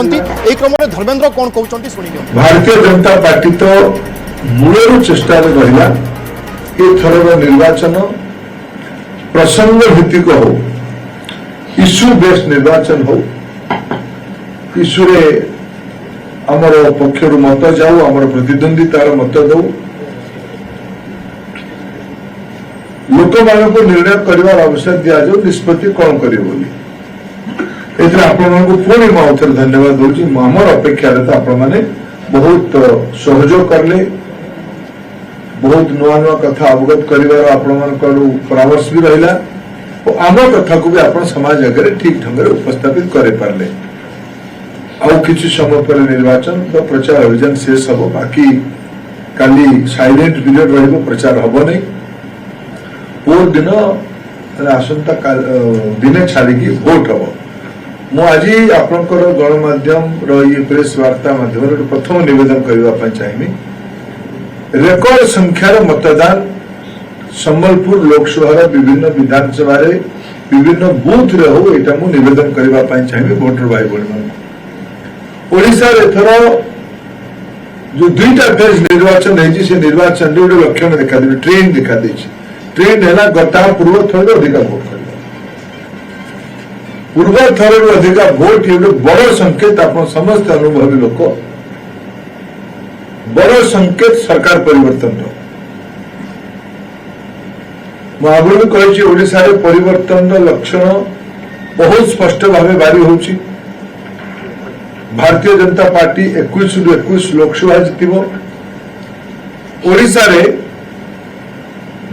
क्रम में धर्मेंद्र कौन कहते शुणी भारतीय जनता पार्टी तो मूलर चेष्टा रहा एथर निर्वाचन प्रसंग भित्तिक हो इश्यू बेस्ड निर्वाचन हो इश्यू आमर पक्षर मत जाऊ आमर प्रतिद्वंदितार मत दौ लोक मान निर्णय कर अवसर दि जाऊ निष्पत्ति कौन कर पुणी मुझे धन्यवाद दूसरी आमर अपेक्षा तो आपण बहुत सहयोग करले बहुत नुआ नुआ कथा अवगत कर परामर्श भी रहा आम कथा को भी आप समाज आगे ठीक ढंग से उपस्थापित कर पारे आउ किसी समय पर निर्वाचन तो प्रचार अभियान शेष हम बाकी काली साइलेंट पीरियड रही प्रचार हम नहीं भोट दिन आसंता दिने छाड़ी भोट हम मुझे आपंकर गणमाध्यम प्रेस वार्ता माध्यम प्रथम निवेदन करने चाहिए रेकर्ड संख्यार मतदान संबलपुर लोकसभा विभिन्न विधानसभा विभिन्न बूथ रे हो एटा मु निवेदन करने चाहिए भोटर भाई बहन ओडिशा एथर जो दुईटा फेज निर्वाचन है से निर्वाचन गोटे लक्षण देखा ट्रेन देखा ट्रेन है गता पूर्व थर अधिक भोट पूर्व थर अधिक भोट ये बड़ संकेत आप समस्त अनुभवी लोक बड़ संकेत सरकार परिवर्तन मुझे कही ओडिशा परिवर्तन लक्षण बहुत स्पष्ट भाव बारी हो भारतीय जनता पार्टी 21 रु 21 लोकसभा जीतब ओडिशा रे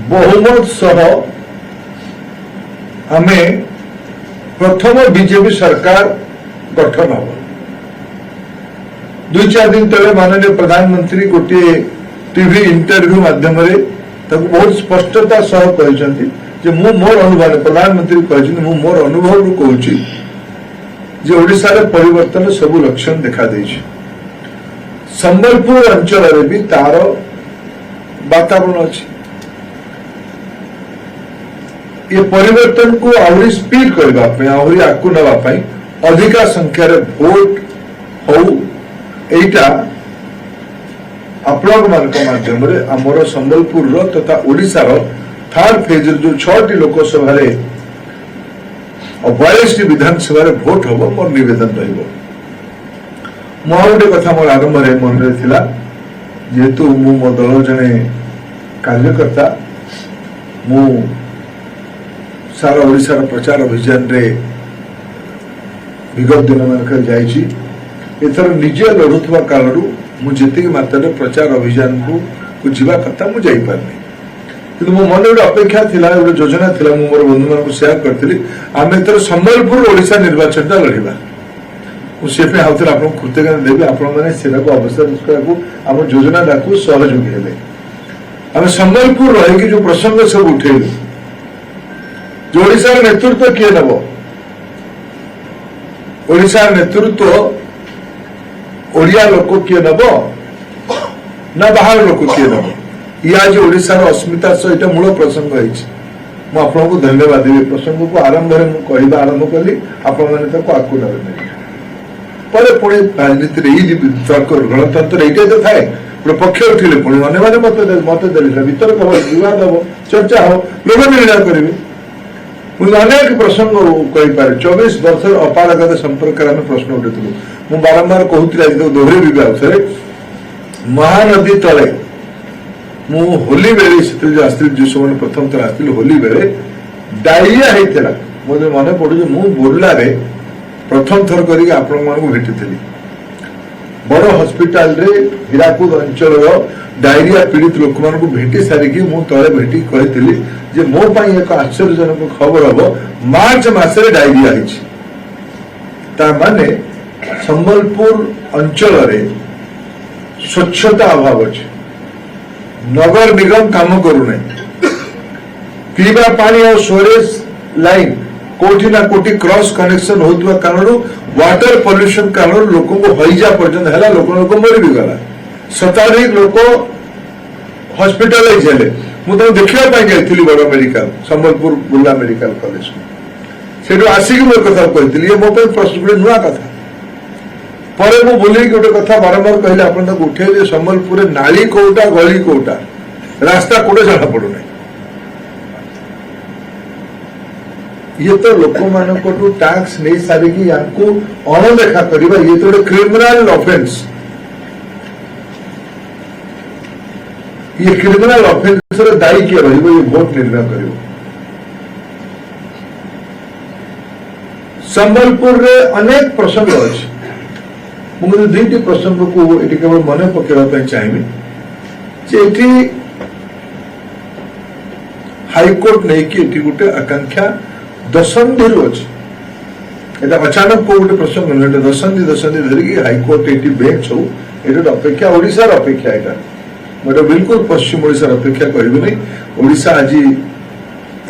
बहुमत सह आमे प्रथम बीजेपी सरकार गठन हो दुई चार दिन तले माननीय प्रधानमंत्री गोटे टीवी इंटरव्यू माध्यम बहुत स्पष्टता सह कहते मोर अनुभव प्रधानमंत्री कहते मोर अनुभव रू कहूँ जे ओडिशा रे परिवर्तन सबु लक्षण देखा देछि संबलपुर अंचल रे भी तार वातावरण अच्छी ये परिवर्तन को आहरी स्पीड करने आहरी आगू नापी अधिका संख्यार भोट हो एटा आपण माध्यम आमर संबलपुर तथा ओडिशार थर्ड फेज जो 6टी लोकसभा 42 विधानसभा भोट हम मोर निवेदन रोटे कथा मोर आरंभ मन जेहेतु मो दल जड़े कार्यकर्ता मु सारा ओडिशार प्रचार अभियान रे विगत दिन मान एथर निजे लड़ुवा कालू मुझे मात्रा प्रचार अभियान को जीवा कथा मुझे जापारनी कि मो मन गोटे अपेक्षा थिला गोटे योजना थिला मोर बंधु मान सेयार करथिली आमे एथर संबलपुर ओडिशा निर्वाचन लड़िबा से आपको कृतज्ञता देवी आपण मैंने सेटा को अवसर आम योजना को सहयोगी हेले आम संबलपुर रही जो प्रसंग सब उठेलु जो ओडिशार नेतृत्व किए नब ओडिशार नेतृत्व ओडिया लोक किए नब ना बाहर लोक किए नब या आज ओडिशार अस्मिता सहित मूल प्रसंग आपको धन्यवाद देवी प्रसंग को आरंभ कहवा आरंभ कली आपण मैंने आगू नवे पुणी राजनीति तर्क गणतंत्र ये तो थाए गोटे पक्ष उठिले पुणी अन्य मत देते वितर्क हम विवाद हम चर्चा हो लोक निर्णय करेंगे मुझे अनेक प्रसंग कहीपर 24 वर्ष अपारगता संपर्क में प्रश्न उठेलु मुझे बारंबार कहती आज दोहरे अवसर महानदी तले मु होली बेले जो सब प्रथम थर आसती होली बेले डायरिया होता मुझे मन पड़ू मु बुर्ला प्रथम थर कर भेटी बड़ हस्पिटाल रे हीराकुद अंचल डायरिया पीड़ित लोक मान भेटी सारिकी मु तले भेटी कही जे मो पाई एक आश्चर्यजनक खबर हम मार्च मासरे डायरिया माने संबलपुर अंचल रे स्वच्छता अभाव अच्छे नगर निगम काम करूना पीवा पानी और स्टोरेज लाइन कोठी ना कोठी क्रॉस कनेक्शन होता कारण वाटर पॉल्यूशन कारण लोक हईजा पर्यंत है लोक मरी भी गला 27 लोक हॉस्पिटलाइज हेले मुझे देखा जाइली बड़ medical Sambalpur Burla medical college से आसिक मोर कथा कही ये मो प्रश्न गोटे नुआ कथा ପରେ ମୁଁ ବୋଲିକି ଗୋଟେ କଥା ବାରମ୍ବାର କହିଲେ ଆପଣ ତାକୁ ଉଠେଇଲେ ସମ୍ବଲପୁରରେ ନାଳି କୋଉଟା ଗଳି କୋଉଟା ରାସ୍ତା କୋଉଟା ଜଣା ପଡୁନାହିଁ। ये तो लोक मानकटू टैक्स नहीं सारिकी यांकू अणदेखा करिबा ये तो क्रिमिनल ऑफेंस। ये क्रिमिनल ऑफेंस रे दायी किए रहिबो ये वोट निर्णय करिबो। संबलपुर रे अनेक प्रसंग अछि मुझे दुईटी प्रसंग को एटी केवल मन पकेबा चाहिए जे एटी हाईकोर्ट नहीं कि एटी गोटे आकांक्षा दशंधि अच्छी एटा अचानक को गोटे प्रसंग नुहे दशंधि धरिकी हाईकोर्ट एटी बेंच हो ये अपेक्षा ओडिशार अपेक्षा यहाँ मैं बिल्कुल पश्चिम ओडिशार अपेक्षा कहबी नहीं। ओडिशा आज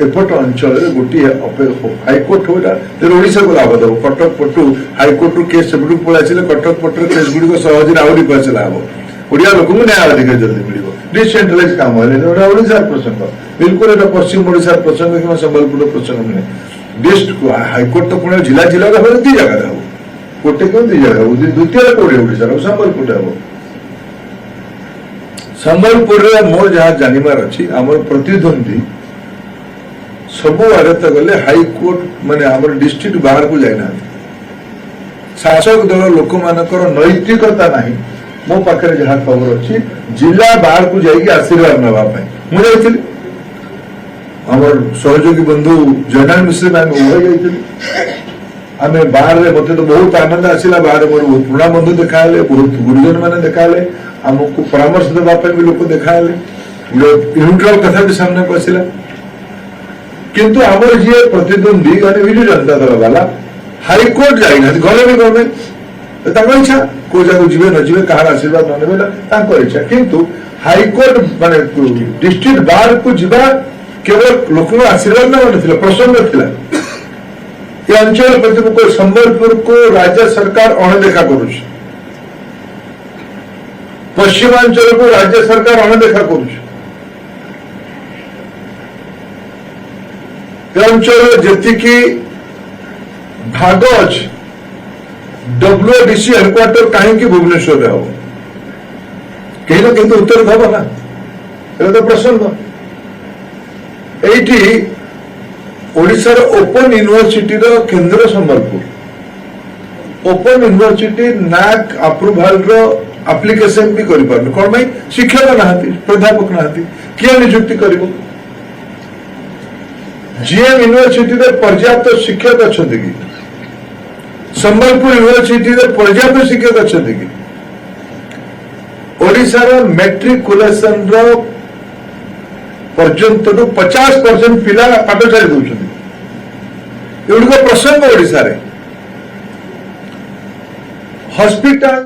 एपट अंचल गोटे हाईकोर्ट हो ओडिशा को लाभ दब कटक पटू हाईकोर्ट केस सेपटू पलि आसे कटक पटर केस गुड़िक सहज आहरी पैसा लाभ ओडिया लोक न्याय अधिकार जल्दी मिल डिसेंट्रलाइज काम ओडिशार प्रसंग बिल्कुल एटा पश्चिम ओडिशार प्रसंग कि संबलपुर प्रसंग नुहे डिस्ट्रिक्ट हाईकोर्ट तो पुणे जिला जिला भाव दी जगह हम गोटे क्यों दी जगह द्वितीय कौटे ओडिशार संबलपुर हम संबलपुर मोर जहाँ जानवर अच्छी आम प्रतिद्वंदी सब आड़े तो गले हाईकोर्ट माने आम डिस्ट्रिक्ट बाहर को जाना शासक दल लोक मानकर नैतिकता नहीं मो पाखे जहाँ खबर अच्छी जिला बाहर को जाइए आशीर्वाद नापी मुझे आमर सहयोगी बंधु जयनारायण मिश्र मैम जाइए आम बाहर मत तो बहुत आनंद आसला बाहर मोर बहुत पुराना बंधु देखा बहुत गुरुजन मैंने देखा आमको परामर्श देवाई भी लोग देखा न्यूट्रल कथा भी सामने को आसला किंतु आमर जी प्रतिद्वंदी माने विजु जनता दल वाला हाईकोर्ट जाइना गले भी गवर्नमेंट इच्छा को जगह जी न जी कहार आशीर्वाद न ने इच्छा किंतु हाईकोर्ट माने डिस्ट्रिक्ट बार को जीवा केवल लोक आशीर्वाद न प्रसंग थिला ये अंचल प्रति संबलपुर को राज्य सरकार अणदेखा करुछ पश्चिमांचल को राज्य सरकार अणदेखा करुछ अंचल जी भाग अच्छी WDC हेडक्वार्टर कहीं भुवनेश्वर हम कहीं ना कहीं तो उत्तर दब ना तो प्रसंग ये ओडिशार ओपन यूनिवर्सिटी केंद्र संबलपुर ओपन यूनिवर्सिटी नाक अप्रूवाल एप्लिकेशन भी कौन पाई शिक्षक ना प्राध्यापक ना किए नियुक्ति कर जीएम यूनिवर्सिटी पर्याप्त शिक्षक अच्छा कि संबलपुर यूनिवर्सिटी पर्याप्त शिक्षक अच्छा कि ओडिशार मेट्रिकुलेशन पर्यंत 50% पिला पाठ छाड़ी दौरान एगुड़िक प्रसंग ओडिशा हॉस्पिटल